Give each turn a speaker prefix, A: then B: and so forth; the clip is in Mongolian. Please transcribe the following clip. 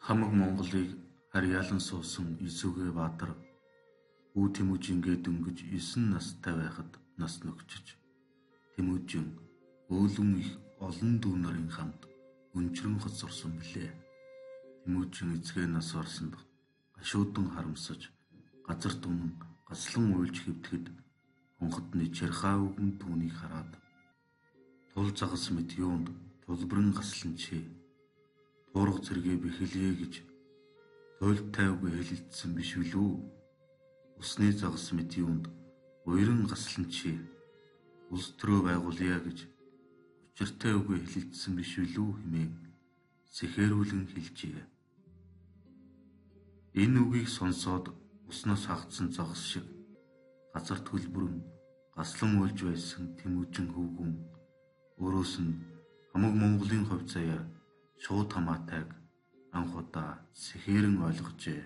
A: Хамаг Монголыг харьяалан суусан Исүгэ Баатар Үү Тэмүүжингээ дөнгөж 9 настай байхад нас нөгчөж Тэмүүжин өөлөн их олон дүү нарын хамт өнчрөн хоц орсон билээ. Тэмүүжин эцгээ нас орсонд гашуудан харамсаж газар түмэн гаслан уйлж хэвтгэд хонгодны чархаа үгэн түүнийг хараад тул загас мэт юунд тулбаран гаслан чи туурга зэрэгээ бэхэлье гэж тойл тайвгүй хэлэлцсэн биш үлүү. Усны загас мэт юунд уйран гаслан чи улс төрөө байгуулъя гэж учиртай үгүй хэлэлцсэн биш үлүү хэмээн сэхээрүүлэн хэлжээ. Энэ үгийг сонсоод уснаас хагцсан загас шиг газар төлбөрөн гаслан уйлж байсан Тэмүүжин хөвгүн өөрөөс нь хамаг Монголын хувь заяа шууд хамаатайг анх удаа сэхээрэн ойлгожээ.